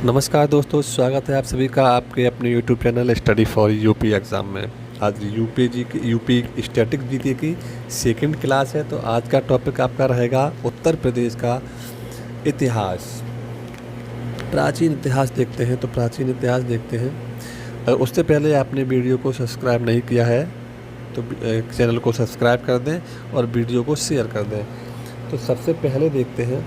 नमस्कार दोस्तों, स्वागत है आप सभी का आपके अपने YouTube channel study for UP exam में। आज यूपी स्टैटिक जीके की सेकंड क्लास है। तो आज का टॉपिक आपका रहेगा उत्तर प्रदेश का इतिहास। प्राचीन इतिहास देखते हैं। अगर उससे पहले आपने वीडियो को सब्सक्राइब नहीं किया है तो चैनल को सब्सक्राइब कर दें और वीडियो को शेयर कर दें। तो सबसे पहले देखते हैं,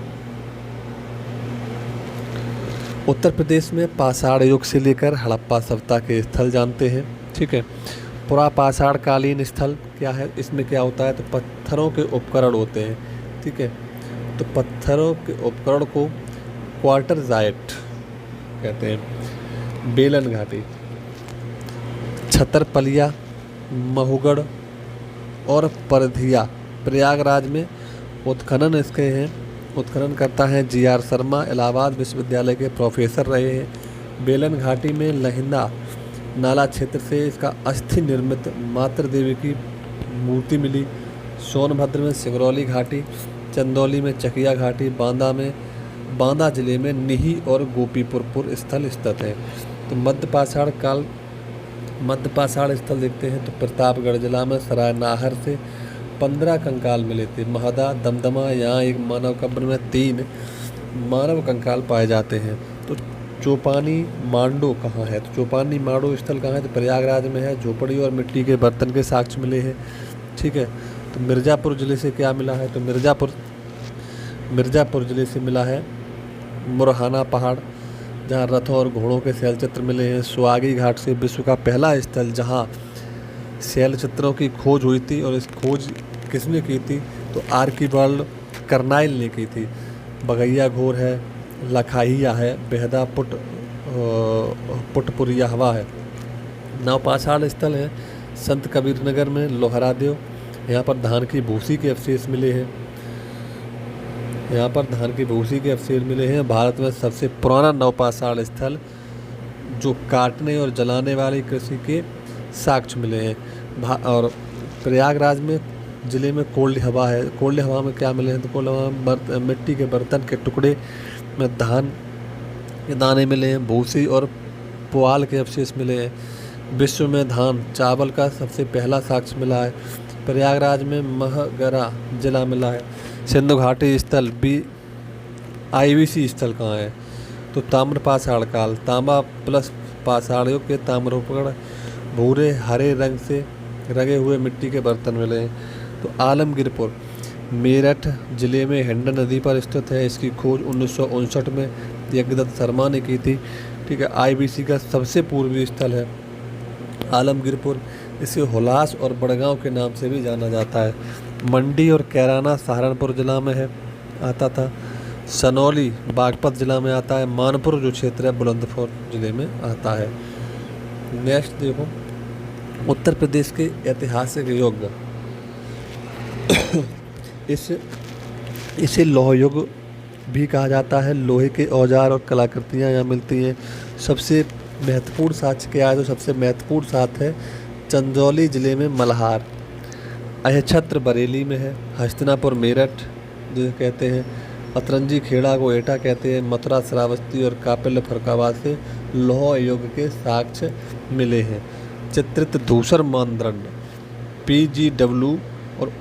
उत्तर प्रदेश में पाषाण युग से लेकर हड़प्पा सभ्यता के स्थल जानते हैं। ठीक है, पुरा पाषाण कालीन स्थल क्या है, इसमें क्या होता है तो पत्थरों के उपकरण होते हैं। ठीक है, तो पत्थरों के उपकरण को क्वार्टरजाइट कहते हैं। बेलन घाटी, छतरपलिया, महुगढ़ और परधिया प्रयागराज में उत्खनन इसके हैं। उत्खनन करता है GR शर्मा, इलाहाबाद विश्वविद्यालय के प्रोफेसर रहे हैं। बेलन घाटी में लहिंदा नाला क्षेत्र से इसका अस्थि निर्मित मातृ देवी की मूर्ति मिली। सोनभद्र में सिंगरौली घाटी, चंदौली में चकिया घाटी, बांदा जिले में निही और गोपीपुर स्थल स्थित है। तो मध्य पाषाण स्थल देखते हैं तो प्रतापगढ़ जिला में सरायनाहर से 15 कंकाल मिले थे। महदा, दमदमा, यहाँ एक मानव कब्र में 3 मानव कंकाल पाए जाते हैं। तो चौपानी मांडो कहाँ है, तो चौपानी मांडो स्थल कहाँ है तो प्रयागराज में है। झोपड़ी और मिट्टी के बर्तन के साक्ष्य मिले हैं। ठीक है, तो मिर्ज़ापुर ज़िले से क्या मिला है तो मिर्ज़ापुर ज़िले से मिला है मुरहाना पहाड़, जहाँ रथों और घोड़ों के शैलचित्र मिले हैं। सुहागी घाट से विश्व का पहला स्थल जहाँ शैलचित्रों की खोज हुई थी, और इस खोज किसने की थी तो आर्किबाल्ड कर्नाइल ने की थी। बगैया घोर है, लखाहिया है, बेहदा पुटपुरिया हवा है। नवपाषाण स्थल है संत कबीर नगर में लोहरादेव, यहाँ पर धान की भूसी के अवशेष मिले हैं। भारत में सबसे पुराना नवपाषाण स्थल जो काटने और जलाने वाली कृषि के साक्ष्य मिले हैं। और प्रयागराज में ज़िले में कोल्ड हवा है। कोल्ड हवा में क्या मिले हैं तो कोल्ड हवा में मिट्टी के बर्तन के टुकड़े में धान के दाने मिले हैं। भूसी और पुआल के अवशेष मिले हैं। विश्व में धान चावल का सबसे पहला साक्ष्य मिला है। प्रयागराज में महगरा जिला मिला है। सिंधु घाटी स्थल IBC स्थल कहाँ है तो ताम्र पाषाण काल, तांबा प्लस पाषाण युग के ताम्रोपकरण भूरे हरे रंग से रंगे हुए मिट्टी के बर्तन मिले हैं। तो आलमगीरपुर मेरठ जिले में हिंडन नदी पर स्थित है। इसकी खोज 1959 में यज्ञदत्त शर्मा ने की थी। ठीक है, IBC का सबसे पूर्वी स्थल है आलमगीरपुर। इसे हुलास और बड़गांव के नाम से भी जाना जाता है। मंडी और कैराना सहारनपुर जिला में है आता था। सनौली बागपत जिला में आता है। मानपुर जो क्षेत्र है बुलंदशहर जिले में आता है। नेक्स्ट देखो, उत्तर प्रदेश के ऐतिहासिक युग इसे लौह युग भी कहा जाता है। लोहे के औजार और कलाकृतियाँ यहाँ मिलती हैं। सबसे महत्वपूर्ण साक्ष्य क्या है तो सबसे महत्वपूर्ण साक्ष्य है चंदौली जिले में मल्हार, अहिछत्र बरेली में है। हस्तिनापुर मेरठ जो कहते हैं, अतरंजी खेड़ा को एटा कहते हैं। मथुरा श्रावस्ती और कापिल फरकाबाद से लौह युग के साक्ष्य मिले हैं। चित्रित धूसर मानदंड PGW और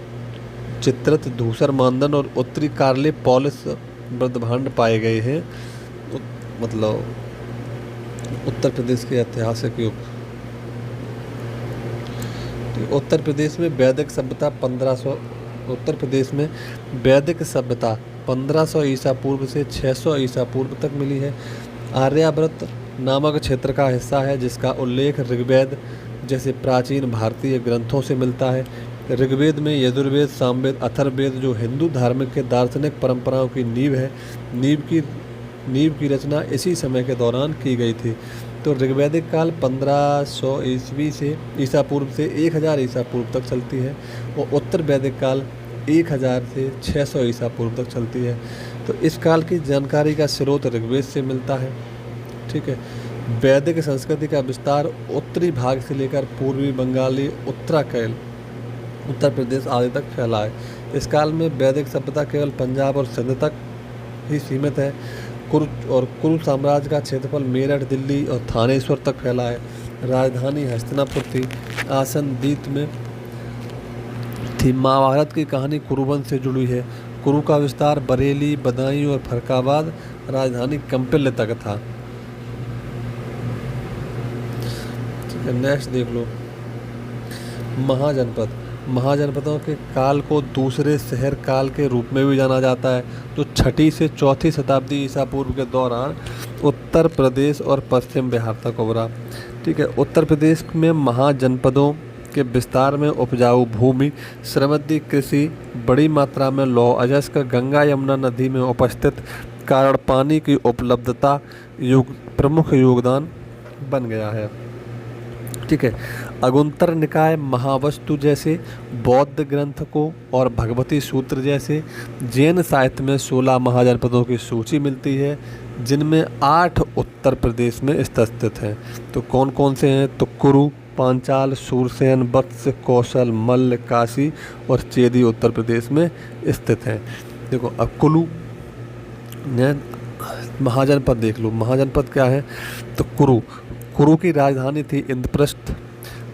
चित्रित धूसर मानदंड और उत्तरी कार्ले पॉलिस बृद्धभांड पाए गए हैं। मतलब उत्तर प्रदेश के ऐतिहासिक युग। उत्तर प्रदेश में वैदिक सभ्यता 1500 ईसा पूर्व से 600 ईसा पूर्व तक मिली है। आर्यावर्त नामक क्षेत्र का हिस्सा है जिसका उल्लेख ऋग्वेद जैसे प्राचीन भारतीय ग्रंथों से मिलता है। ऋग्वेद में यजुर्वेद, सामवेद, अथर्ववेद जो हिंदू धार्मिक के दार्शनिक परंपराओं की नींव है, नींव की रचना इसी समय के दौरान की गई थी। तो ऋग्वैदिक काल 1500 ईस्वी से ईसा पूर्व से 1000 ईसा पूर्व तक चलती है, और उत्तर वैदिक काल 1000 से 600 ईसा पूर्व तक चलती है। तो इस काल की जानकारी का स्रोत ऋग्वेद से मिलता है। ठीक है, वैदिक संस्कृति का विस्तार उत्तरी भाग से लेकर पूर्वी बंगाली उत्तर प्रदेश आदि तक फैला है। इस काल में वैदिक सभ्यता केवल पंजाब और सिंध तक ही सीमित है। कुरु साम्राज्य का क्षेत्रफल मेरठ, दिल्ली और थानेश्वर तक फैला है। राजधानी हस्तिनापुर थी। आसन द्वीप में थी। महाभारत की कहानी कुरुवंश से जुड़ी है। कुरु का विस्तार बरेली, बदायूं और फरक्काबाद, राजधानी कम्पिल्य तक था। ठीक है, नेक्स्ट देख लो। महाजनपद। महाजनपदों के काल को दूसरे शहर काल के रूप में भी जाना जाता है, जो 6ठी से 4ठी शताब्दी ईसा पूर्व के दौरान उत्तर प्रदेश और पश्चिम बिहार तक उभरा। ठीक है, उत्तर प्रदेश में महाजनपदों के विस्तार में उपजाऊ भूमि, समृद्धि कृषि, बड़ी मात्रा में लौह अयस्क, गंगा यमुना नदी में उपस्थित कारण पानी की उपलब्धता प्रमुख योगदान बन गया है। ठीक है, अगुंतर निकाय, महावस्तु जैसे बौद्ध ग्रंथ को और भगवती सूत्र जैसे जैन साहित्य में 16 महाजनपदों की सूची मिलती है, जिनमें 8 उत्तर प्रदेश में स्थित हैं। तो कौन कौन से हैं? तो कुरु, पांचाल, सूरसेन, वत्स, कौशल, मल्ल, काशी और चेदी उत्तर प्रदेश में स्थित हैं। देखो अब कुलू महाजनपद देख लो। महाजनपद क्या है? तो कुरु की राजधानी थी इंद्रप्रस्थ।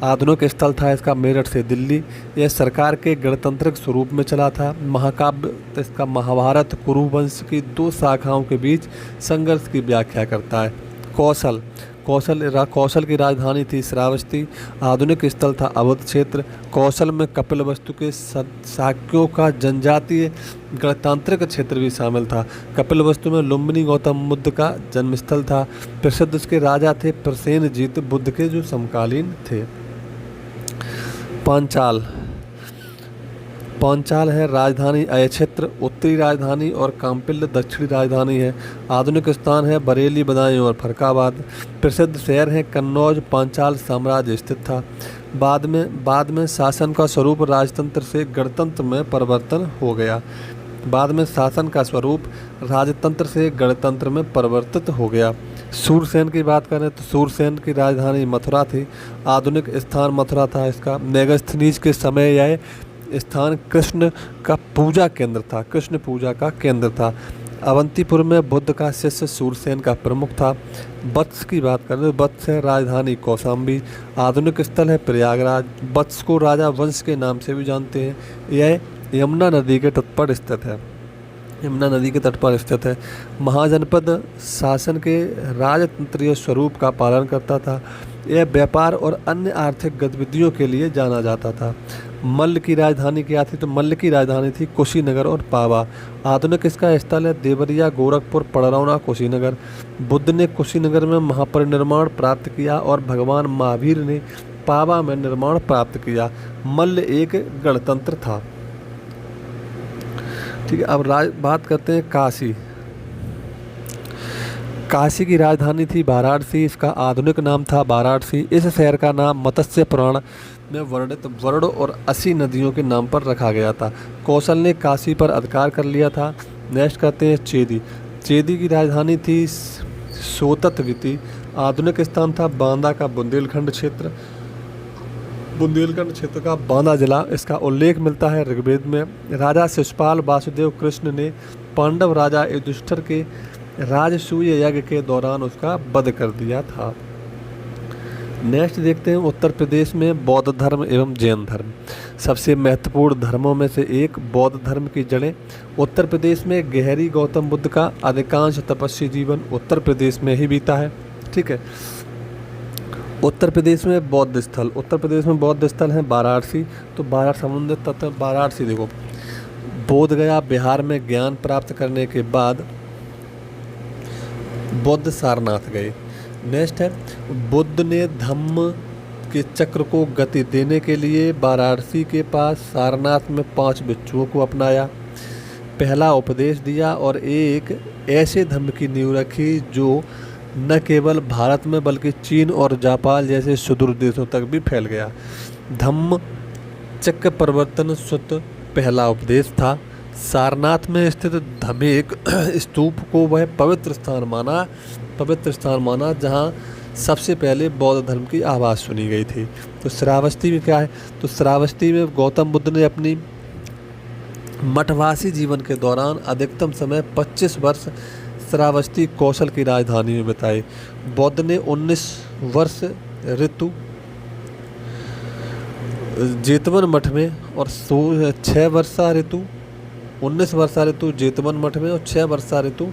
आधुनिक स्थल था इसका मेरठ से दिल्ली। यह सरकार के गणतांत्रिक स्वरूप में चला था। महाकाव्य इसका महाभारत कुरुवंश की 2 शाखाओं के बीच संघर्ष की व्याख्या करता है। कौशल की राजधानी थी श्रावस्ती। आधुनिक स्थल था अवध क्षेत्र। कौशल में कपिलवस्तु के शाक्यों का जनजातीय गणतांत्रिक क्षेत्र भी शामिल था। कपिलवस्तु में लुम्बिनी गौतम बुद्ध का जन्मस्थल था। प्रसिद्ध उसके राजा थे प्रसेनजीत, बुद्ध के जो समकालीन थे। पांचाल है राजधानी अयक्षेत्र, उत्तरी राजधानी, और काम्पिल्य दक्षिणी राजधानी है। आधुनिक स्थान है बरेली, बदायूं और फरक्काबाद। प्रसिद्ध शहर है कन्नौज। पांचाल साम्राज्य स्थित था। बाद में शासन का स्वरूप राजतंत्र से गणतंत्र में परिवर्तन हो गया। बाद में शासन का स्वरूप राजतंत्र से गणतंत्र में परिवर्तित हो गया। सूरसेन की बात करें तो सूरसेन की राजधानी मथुरा थी। आधुनिक स्थान मथुरा था इसका। मेगास्थनीज के समय यह स्थान कृष्ण का पूजा केंद्र था। अवंतीपुर में बुद्ध का शिष्य सूरसेन का प्रमुख था। वत्स की बात करें तो वत्स है राजधानी कौशाम्बी। आधुनिक स्थल है प्रयागराज। वत्स को राजा वंश के नाम से भी जानते हैं। यह यमुना नदी के तट पर स्थित है। महाजनपद शासन के राजतंत्रीय स्वरूप का पालन करता था। यह व्यापार और अन्य आर्थिक गतिविधियों के लिए जाना जाता था। मल्ल की राजधानी क्या थी? तो मल्ल की राजधानी थी कुशीनगर और पावा। आधुनिक इसका स्थल है देवरिया, गोरखपुर, पड़रौना, कुशीनगर। बुद्ध ने कुशीनगर में महापरिनिर्वाण प्राप्त किया और भगवान महावीर ने पावा में निर्माण प्राप्त किया। मल्ल एक गणतंत्र था। ठीक है, अब बात करते हैं काशी की राजधानी थी वाराणसी। इसका आधुनिक नाम था वाराणसी। इस शहर का नाम मत्स्य पुराण में वर्णित वर्ण और 80 नदियों के नाम पर रखा गया था। कौशल ने काशी पर अधिकार कर लिया था। नेक्स्ट करते हैं चेदी की राजधानी थी सोततविति। आधुनिक स्थान था बांदा का बुंदेलखंड क्षेत्र का बांदा जिला। इसका उल्लेख मिलता है ऋग्वेद में। राजा शिशुपाल वासुदेव कृष्ण ने पांडव राजा युधिष्ठिर के राजसूय यज्ञ के दौरान उसका वध कर दिया था। नेक्स्ट देखते हैं उत्तर प्रदेश में बौद्ध धर्म एवं जैन धर्म। सबसे महत्वपूर्ण धर्मों में से एक बौद्ध धर्म की जड़ें उत्तर प्रदेश में गहरी। गौतम बुद्ध का अधिकांश तपस्वी जीवन उत्तर प्रदेश में ही बीता है। ठीक है, उत्तर प्रदेश में बौद्ध स्थल हैं वाराणसी। तो संबंधित तत्व वाराणसी देखो, बोध गया बिहार में ज्ञान प्राप्त करने के बाद बुद्ध सारनाथ गए। नेक्स्ट है बुद्ध ने धम्म के चक्र को गति देने के लिए वाराणसी के पास सारनाथ में 5 भिक्षुओं को अपनाया। पहला उपदेश दिया और एक ऐसे धम्म की नींव रखी जो न केवल भारत में बल्कि चीन और जापान जैसे सुदूर देशों तक भी फैल गया। धम्म चक्र प्रवर्तन सुत पहला उपदेश था। सारनाथ में स्थित धमेक स्तूप को वह पवित्र स्थान माना जहां सबसे पहले बौद्ध धर्म की आवाज़ सुनी गई थी। तो श्रावस्ती में क्या है? तो श्रावस्ती में गौतम बुद्ध ने अपनी मठवासी जीवन के दौरान अधिकतम समय 25 वर्ष श्रावस्ती कौशल की राजधानी में बिताई। बुद्ध ने 19 वर्ष ऋतु जेतवन मठ में और 6 वर्षा ऋतु 19 वर्षा ऋतु जेतवन मठ में और 6 वर्षा ऋतु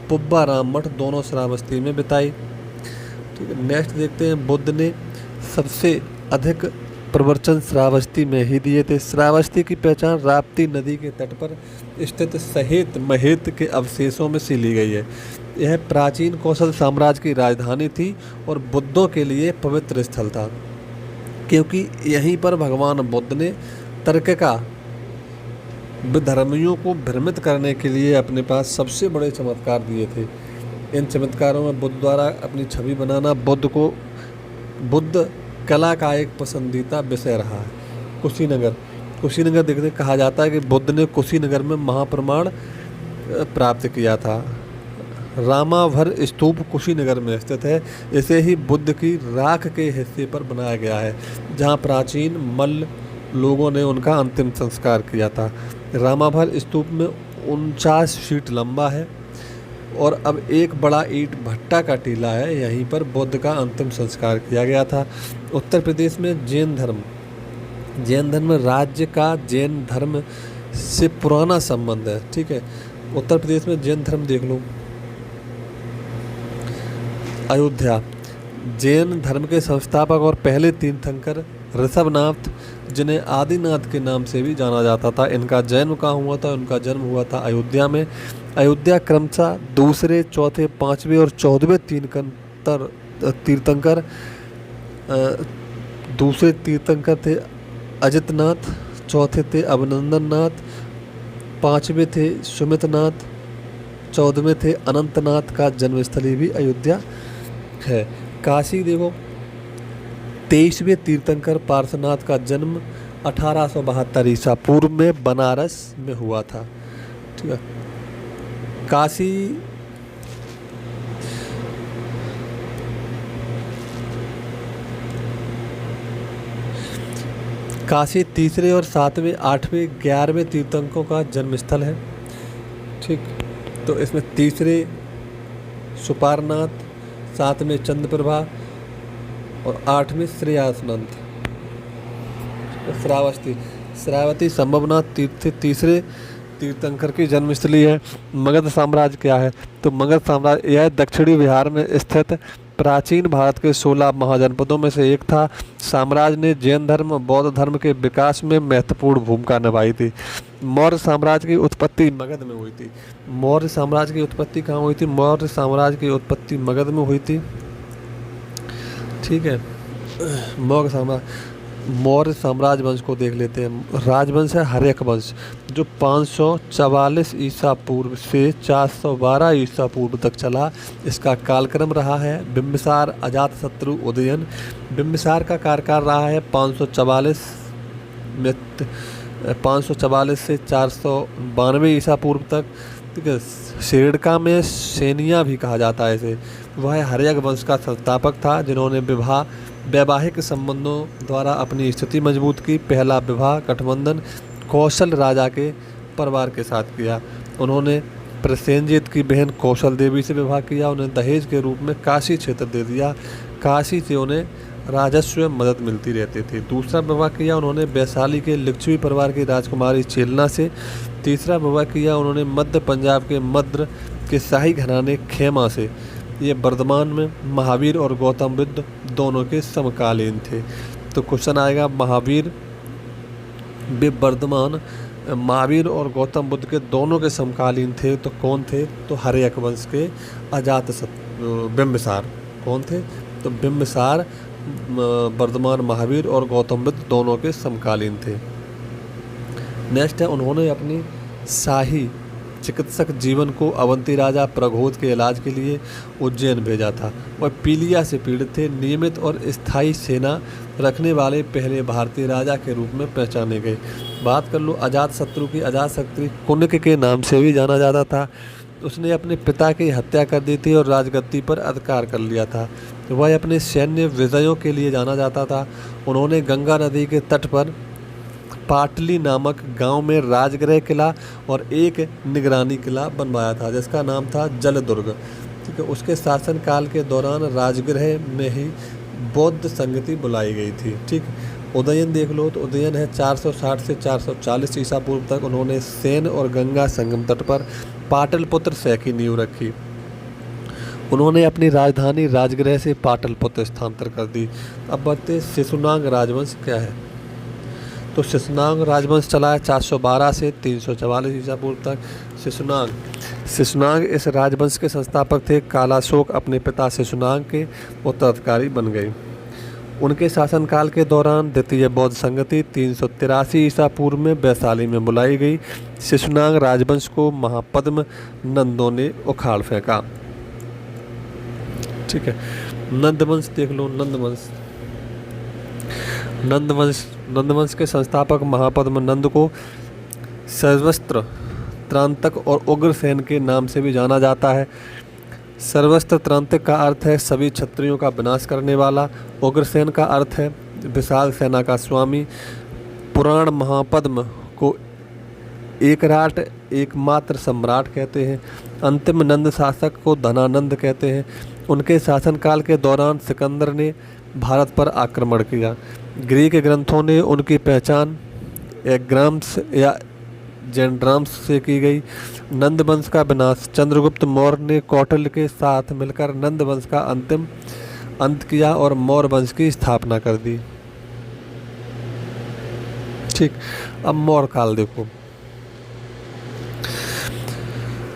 पुब्बाराम मठ दोनों श्रावस्ती में बिताई। ठीक है, नेक्स्ट देखते हैं, बुद्ध ने सबसे अधिक प्रवचन श्रावस्ती में ही दिए थे। श्रावस्ती की पहचान राप्ती नदी के तट पर स्थित सहेत महेत के अवशेषों में से ली गई है। यह प्राचीन कौशल साम्राज्य की राजधानी थी और बुद्धों के लिए पवित्र स्थल था, क्योंकि यहीं पर भगवान बुद्ध ने तर्क का विधर्मियों को भ्रमित करने के लिए अपने पास सबसे बड़े चमत्कार दिए थे। इन चमत्कारों में बुद्ध द्वारा अपनी छवि बनाना बुद्ध कला का एक पसंदीदा विषय रहा है। कुशीनगर देखने कहा जाता है कि बुद्ध ने कुशीनगर में महाप्रमाण प्राप्त किया था। रामाभर स्तूप कुशीनगर में स्थित है। इसे ही बुद्ध की राख के हिस्से पर बनाया गया है, जहां प्राचीन मल्ल लोगों ने उनका अंतिम संस्कार किया था। रामाभर स्तूप में 49 फीट लंबा है और अब एक बड़ा ईंट भट्टा का टीला है। यहीं पर बुद्ध का अंतिम संस्कार किया गया था। उत्तर प्रदेश में जैन धर्म राज्य का जैन धर्म से पुराना संबंध है। ठीक है, उत्तर प्रदेश में जैन धर्म देख लो। अयोध्या, जैन धर्म के संस्थापक और पहले तीर्थंकर ऋषभनाथ, जिन्हें आदिनाथ के नाम से भी जाना जाता था, इनका जन्म कहाँ हुआ था? उनका जन्म हुआ था अयोध्या में। अयोध्या क्रमशः दूसरे, चौथे, पाँचवें और 14वें तीर्थंकर दूसरे तीर्थंकर थे अजितनाथ, चौथे थे अभिनंदननाथ, 5वें थे सुमितनाथ, 14वें थे अनंतनाथ का जन्मस्थली भी अयोध्या है। काशी देखो, 23वें तीर्थंकर पार्श्वनाथ का जन्म 1872 ईसा पूर्व में बनारस में हुआ था। ठीक है, काशी तीसरे और 7वें, 8वें, 11वें तीर्थंकरों का जन्मस्थल है। ठीक, तो इसमें तीसरे सुपारनाथ, 7वें चंद्रप्रभा और 8वें श्रेयासनंद। श्रावस्ती संभवनाथ तीसरे तीर्थंकर की जन्मस्थली है। मगध साम्राज्य क्या है? तो मगध साम्राज्य यह दक्षिणी बिहार में स्थित प्राचीन भारत के 16 महाजनपदों में से एक था। साम्राज्य ने जैन धर्म, बौद्ध धर्म के विकास में महत्वपूर्ण भूमिका निभाई थी। मौर्य साम्राज्य की उत्पत्ति मगध में हुई थी। मौर्य साम्राज्य की उत्पत्ति कहाँ हुई थी? मौर्य साम्राज्य की उत्पत्ति मगध में हुई थी। ठीक है, मौर्य साम्राज्य वंश को देख लेते हैं। राजवंश है हर्यक वंश, जो 544 ईसा पूर्व से 412 ईसा पूर्व तक चला। इसका कालक्रम रहा है बिंबिसार, अजातशत्रु, उदयन। बिंबिसार का कार्यकाल रहा है 544 से 492 ईसा पूर्व तक। ठीक है, शेरडका में सेनिया भी कहा जाता है इसे। वह हर्यक वंश का संस्थापक था, जिन्होंने वैवाहिक संबंधों द्वारा अपनी स्थिति मजबूत की। पहला विवाह गठबंधन कौशल राजा के परिवार के साथ किया। उन्होंने प्रसेनजीत की बहन कौशल देवी से विवाह किया। उन्हें दहेज के रूप में काशी क्षेत्र दे दिया। काशी से उन्हें राजस्व मदद मिलती रहती थी। दूसरा विवाह किया उन्होंने वैशाली के लिच्छवी परिवार की राजकुमारी चेलना से। तीसरा विवाह किया उन्होंने मध्य पंजाब के मद्र के शाही घराने खेमा से। ये वर्तमान में महावीर और गौतम बुद्ध दोनों के समकालीन थे। तो क्वेश्चन आएगा महावीर और गौतम बुद्ध के दोनों के समकालीन थे तो कौन थे? तो हर्यक वंश के बिंबिसार। कौन थे? तो बिंबिसार वर्तमान महावीर और गौतम बुद्ध दोनों के समकालीन थे। नेक्स्ट है, उन्होंने अपनी शाही चिकित्सक जीवन को अवंती राजा प्रघोत के इलाज के लिए उज्जैन भेजा था। वह पीलिया से पीड़ित थे। नियमित और स्थायी सेना रखने वाले पहले भारतीय राजा के रूप में पहचाने गए। बात कर लो अजातशत्रु की। अजातशत्रु कुनक के नाम से भी जाना जाता था। उसने अपने पिता की हत्या कर दी थी और राजगद्दी पर अधिकार कर लिया था। वह अपने सैन्य विजयों के लिए जाना जाता था। उन्होंने गंगा नदी के तट पर पाटली नामक गांव में राजगृह किला और एक निगरानी किला बनवाया था जिसका नाम था जलदुर्ग। ठीक है, उसके शासनकाल के दौरान राजगृह में ही बौद्ध संगति बुलाई गई थी। ठीक, उदयन देख लो तो उदयन है 460 से 440 ईसा पूर्व तक उन्होंने सेन और गंगा संगम तट पर पाटलिपुत्र शहर की नींव रखी। उन्होंने अपनी राजधानी राजगृह से पाटलिपुत्र स्थानांतर कर दी। अब बढ़ते शिशुनाग राजवंश क्या है। तो शिशुनाग राजवंश चला है 412 से 344 ईसा पूर्व तक। शिशुनाग इस राजवंश के संस्थापक थे। कालाशोक अपने पिता शिशुनाग के उत्तराधिकारी बन गए। उनके शासनकाल के दौरान द्वितीय बौद्ध संगति 383 ईसा पूर्व में वैशाली में बुलाई गई। शिशुनाग राजवंश को महापद्म नंदों ने उखाड़ फेंका। ठीक है, नंदवंश देख लो। नंदवंश के संस्थापक महापद्म नंद को सर्वस्त्र त्रांतक और उग्रसेन के नाम से भी जाना जाता है। सर्वस्त्र त्रांतक का अर्थ है सभी क्षत्रियों का विनाश करने वाला। उग्रसेन का अर्थ है विशाल सेना का स्वामी। पुराण महापद्म को एकराट एकमात्र सम्राट कहते हैं। अंतिम नंद शासक को धनानंद कहते हैं। उनके शासनकाल के दौरान सिकंदर ने भारत पर आक्रमण किया। ग्रीक ग्रंथों ने उनकी पहचान एग्राम्स या जेंड्राम्स से की गई। नंद वंश का विनाश चंद्रगुप्त मौर्य ने कौटिल्य के साथ मिलकर नंद वंश का अंतिम अंत किया और मौर्य वंश की स्थापना कर दी। ठीक, अब मौर्य काल देखो।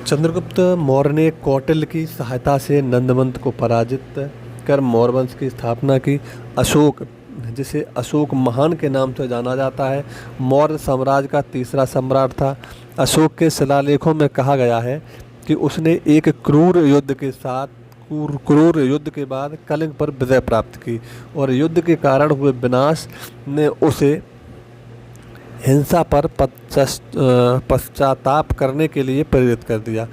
चंद्रगुप्त मौर्य ने कौटिल्य की सहायता से नंदवंश को पराजित कर मौर्य वंश की स्थापना की। अशोक, जिसे अशोक महान के नाम से जाना जाता है, मौर्य साम्राज्य का तीसरा सम्राट था। अशोक के शिलालेखों में कहा गया है कि उसने एक क्रूर युद्ध के बाद कलिंग पर विजय प्राप्त की और युद्ध के कारण हुए विनाश ने उसे हिंसा पर पश्चाताप करने के लिए प्रेरित कर दिया।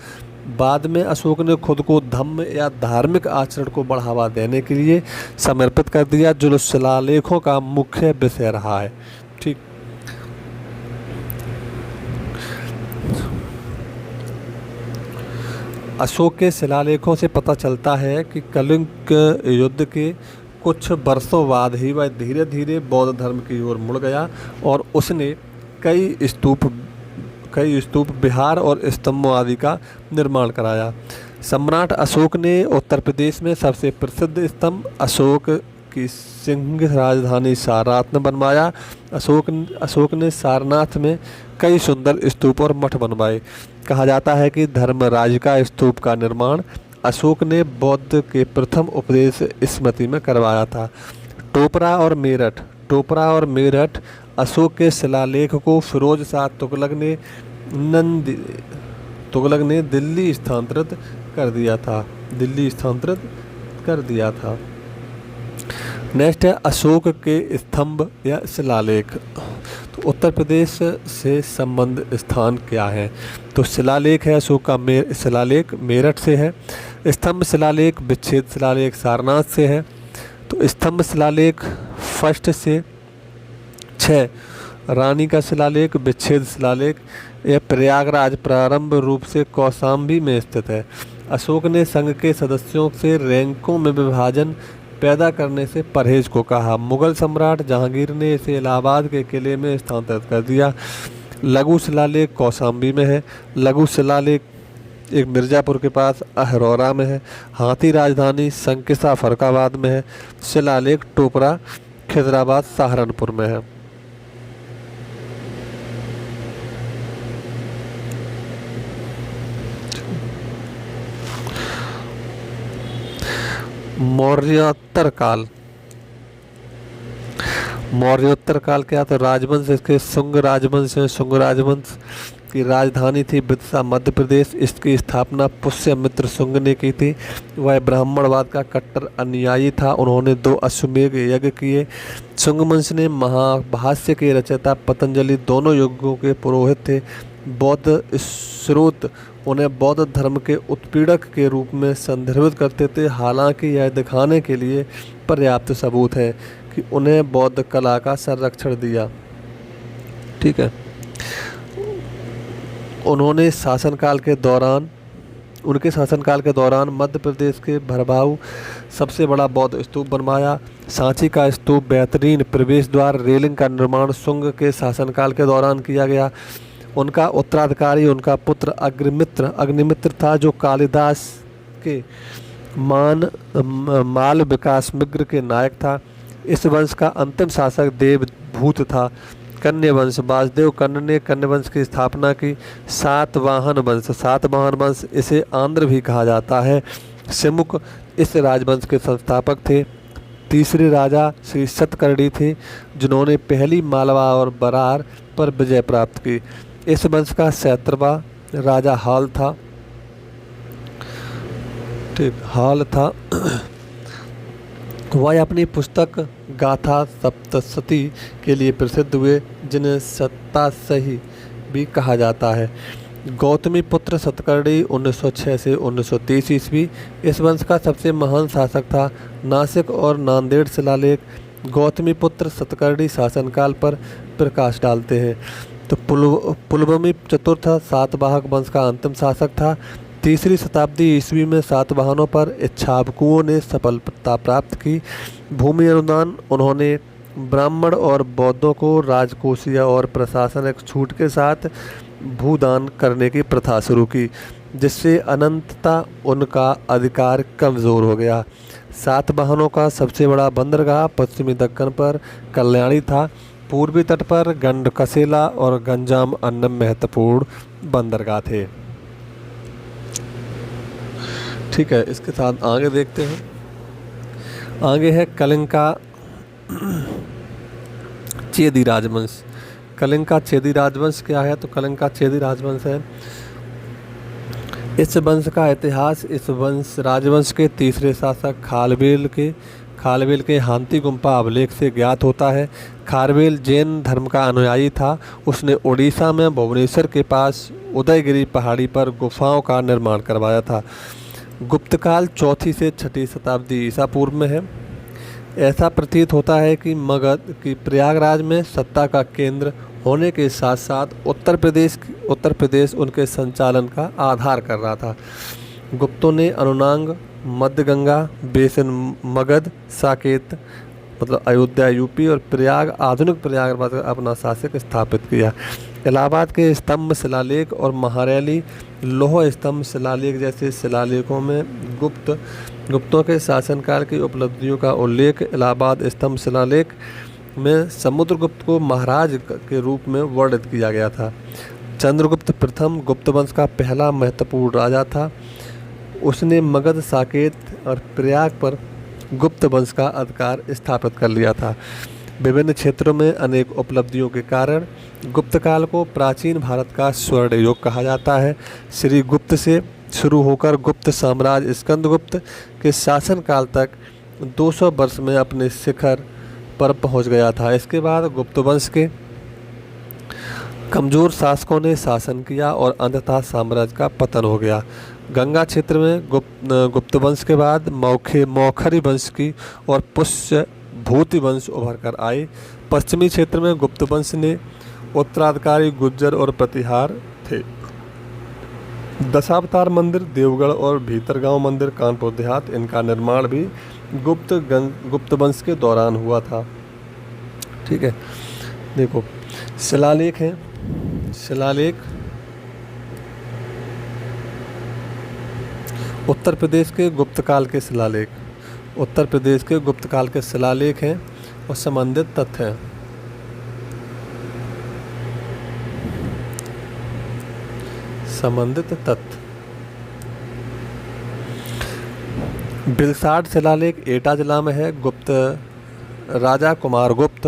बाद में अशोक ने खुद को धम्म या धार्मिक आचरण को बढ़ावा देने के लिए समर्पित कर दिया, जो शिलालेखों का मुख्य विषय रहा है। ठीक, अशोक के शिलालेखों से पता चलता है कि कलिंग युद्ध के कुछ वर्षों बाद ही वह धीरे धीरे बौद्ध धर्म की ओर मुड़ गया और उसने कई स्तूप विहार और स्तंभों आदि का निर्माण कराया। सम्राट अशोक ने उत्तर प्रदेश में सबसे प्रसिद्ध स्तंभ अशोक की सिंह राजधानी सारनाथ में बनवाया। अशोक ने सारनाथ में कई सुंदर स्तूप और मठ बनवाए। कहा जाता है कि धर्मराज का स्तूप का निर्माण अशोक ने बौद्ध के प्रथम उपदेश स्मृति में करवाया था। टोपरा और मेरठ अशोक के शिलालेख को फिरोज शाह तुगलक ने दिल्ली स्थानांतरित कर दिया था। नेक्स्ट है अशोक के स्तंभ या शिलालेख। तो उत्तर प्रदेश से संबंध स्थान क्या है। तो शिलालेख है अशोक का शिलालेख मेरठ से है। स्तंभ शिलालेख विच्छेद शिलालेख सारनाथ से है। तो स्तंभ शिलालेख 1 से 6, रानी का शिलालेख विच्छेद शिलालेख यह प्रयागराज प्रारंभ रूप से कौशाम्बी में स्थित है। अशोक ने संघ के सदस्यों से रैंकों में विभाजन पैदा करने से परहेज को कहा। मुगल सम्राट जहांगीर ने इसे इलाहाबाद के किले में स्थानांतरित कर दिया। लघु शिलालेख कौशाम्बी में है। लघु शिलालेख एक मिर्ज़ापुर के पास अहरौरा में है। हाथी राजधानी संकिसा फरकाबाद में है। शिलालेख टोपरा खिजराबाद सहारनपुर में है। मौर्योत्तर काल क्या। तो राजवंश इसके शुंग राजवंश है। शुंग राजवंश की राजधानी थी बिदसा मध्य प्रदेश। इसकी स्थापना पुष्यमित्र शुंग ने की थी। वह ब्राह्मणवाद का कट्टर अनुयायी था। उन्होंने 2 अश्वमेध यज्ञ किए। शुंग वंश ने महाभाष्य के रचयिता पतंजलि दोनों युगों के पुरोहित थे। बौद्ध स्रोत उन्हें बौद्ध धर्म के उत्पीड़क के रूप में संदर्भित करते थे। हालांकि यह दिखाने के लिए पर्याप्त सबूत है कि उन्हें बौद्ध कला का संरक्षण दिया। ठीक है। उन्होंने शासनकाल के दौरान उनके शासनकाल के दौरान मध्य प्रदेश के भरभाऊ सबसे बड़ा बौद्ध स्तूप बनवाया। सांची का स्तूप बेहतरीन प्रवेश द्वार रेलिंग का निर्माण शुंग के शासनकाल के दौरान किया गया। उनका उत्तराधिकारी उनका पुत्र अग्निमित्र था, जो कालिदास के माल विकास मिग्र के नायक था। इस वंश का अंतिम शासक देवभूत था। कन्या वंश वासुदेव कर्ण ने कन्या वंश की स्थापना की। सातवाहन वंश इसे आंध्र भी कहा जाता है। सिमुक इस राजवंश के संस्थापक थे। तीसरे राजा श्री सतकर्णी थे, जिन्होंने पहली मालवा और बरार पर विजय प्राप्त की। इस वंश का 17वां राजा हाल था। वह अपनी पुस्तक गाथा सप्तशती के लिए प्रसिद्ध हुए, जिन्हें सत्तासही भी कहा जाता है। गौतमी पुत्र सतकर्णी 1906 से 1930 ईस्वी इस वंश का सबसे महान शासक था। नासिक और नांदेड़ शिलालेख गौतमी पुत्र सतकर्णी शासनकाल पर प्रकाश डालते हैं। तो पुलबमी चतुर्थ सातवाहक वंश का अंतिम शासक था। 3री शताब्दी ईस्वी में सातवाहनों पर इच्छाबकुओं ने सफलता प्राप्त की। भूमि अनुदान उन्होंने ब्राह्मण और बौद्धों को राजकोषीय और प्रशासनिक छूट के साथ भूदान करने की प्रथा शुरू की, जिससे अनंतता उनका अधिकार कमज़ोर हो गया। सातवाहनों का सबसे बड़ा बंदरगाह पश्चिमी दक्कन पर कल्याणी था। पूर्वी तट पर गंडकसेला और गंजाम अन्य महत्वपूर्ण बंदरगाह थे। ठीक है, इसके साथ आगे देखते हैं। आगे है कलिंग का चेदी राजवंश। कलिंग का चेदी राजवंश क्या है? तो कलिंग का चेदी राजवंश है इस वंश का इतिहास इस राजवंश के तीसरे शासक खालवेल के हांती गुम्पा अभिलेख से ज्ञात होता है। खारवेल जैन धर्म का अनुयायी था। उसने उड़ीसा में भुवनेश्वर के पास उदयगिरी पहाड़ी पर गुफाओं का निर्माण करवाया था। गुप्तकाल 4वीं से 6वीं शताब्दी ईसा पूर्व में है। ऐसा प्रतीत होता है कि मगध की प्रयागराज में सत्ता का केंद्र होने के साथ साथ उत्तर प्रदेश उनके संचालन का आधार कर रहा था। गुप्तों ने अनुनांग, मध्य गंगा बेसिन, मगध, साकेत मतलब अयोध्या यूपी और प्रयाग आधुनिक प्रयागराज अपना शासक स्थापित किया। इलाहाबाद के स्तंभ शिलालेख और महारैली लोह स्तंभ शिलालेख जैसे शिलालेखों में गुप्तों के शासनकाल की उपलब्धियों का उल्लेख। इलाहाबाद स्तंभ शिलालेख में समुद्रगुप्त को महाराज के रूप में वर्णित किया गया था। चंद्रगुप्त प्रथम गुप्त वंश का पहला महत्वपूर्ण राजा था। उसने मगध, साकेत और प्रयाग पर गुप्त वंश का अधिकार स्थापित कर लिया था। विभिन्न क्षेत्रों में अनेक उपलब्धियों के कारण गुप्त काल को प्राचीन भारत का स्वर्ण युग कहा जाता है। श्री गुप्त से शुरू होकर गुप्त साम्राज्य स्कंदगुप्त के शासनकाल तक 200 वर्ष में अपने शिखर पर पहुंच गया था। इसके बाद गुप्त वंश के कमजोर शासकों ने शासन किया और अंततः साम्राज्य का पतन हो गया। गंगा क्षेत्र में गुप्त वंश के बाद मौखरी वंश की और पुष्य भूति वंश उभर कर आए। पश्चिमी क्षेत्र में गुप्त वंश ने उत्तराधिकारी गुज्जर और प्रतिहार थे। दशावतार मंदिर, देवगढ़ और भीतरगांव मंदिर कानपुर देहात, इनका निर्माण भी गुप्त वंश के दौरान हुआ था। ठीक है, देखो शिलालेख हैं। शिलालेख उत्तर प्रदेश के गुप्त काल के शिलालेख हैं और संबंधित तथ्य हैं। संबंधित तथ्य बिलसाड शिलालेख एटा जिला में है। गुप्त राजा कुमारगुप्त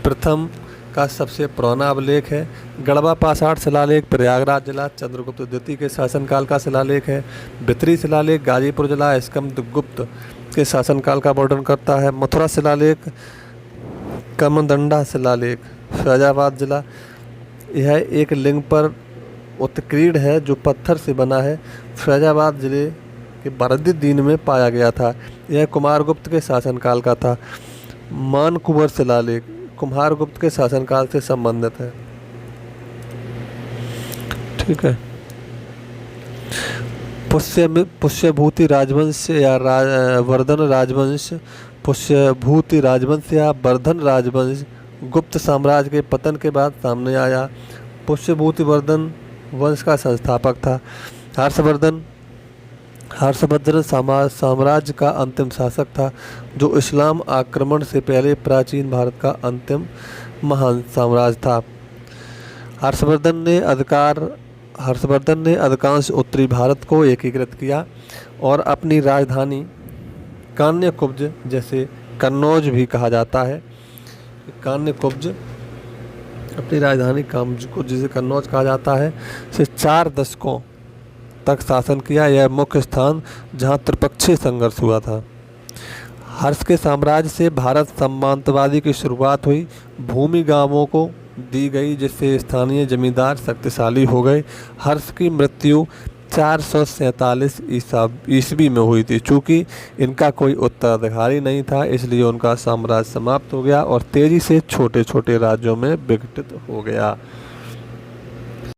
प्रथम का सबसे पुराना अभिलेख है। गढ़वा पाषाण शिलालेख प्रयागराज जिला चंद्रगुप्त द्वितीय के शासनकाल का शिलालेख है। भितरी शिलालेख गाजीपुर जिला स्कंदगुप्त के शासनकाल का वर्णन करता है। मथुरा शिलालेख कमदंडा शिलालेख फैजाबाद जिला, यह एक लिंग पर उत्कीर्ण है जो पत्थर से बना है। फैजाबाद जिले के बरदीन में पाया गया था। यह कुमारगुप्त के शासनकाल का था। मानकुंवर शिलालेख कुम्हारगुप्त के शासनकाल से संबंधित है। ठीक है। पुष्यभूति राजवंश या वर्धन राजवंश, पुष्यभूति राजवंश या वर्धन राजवंश गुप्त साम्राज्य के पतन के बाद सामने आया। पुष्यभूति वर्धन वंश का संस्थापक था। हर्षवर्धन साम्राज्य का अंतिम शासक था, जो इस्लाम आक्रमण से पहले प्राचीन भारत का अंतिम महान साम्राज्य था। हर्षवर्धन ने अधिकांश उत्तरी भारत को एकीकृत किया और अपनी राजधानी कान्यकुब्ज, जैसे कन्नौज भी कहा जाता है, कान्यकुब्ज अपनी राजधानी कान्यकुब्ज जिसे कन्नौज कहा जाता है, से 4 दशकों तक शासन किया। यह मुख्य स्थान जहां त्रिपक्षीय संघर्ष हुआ था। हर्ष के साम्राज्य से भारत सामंतवादी की शुरुआत हुई। भूमि गांवों को दी गई, जिससे स्थानीय जमींदार शक्तिशाली हो गए। हर्ष की मृत्यु 447 ईस्वी में हुई थी। चूँकि इनका कोई उत्तराधिकारी नहीं था, इसलिए उनका साम्राज्य समाप्त हो गया और तेजी से छोटे छोटे राज्यों में विघटित हो गया।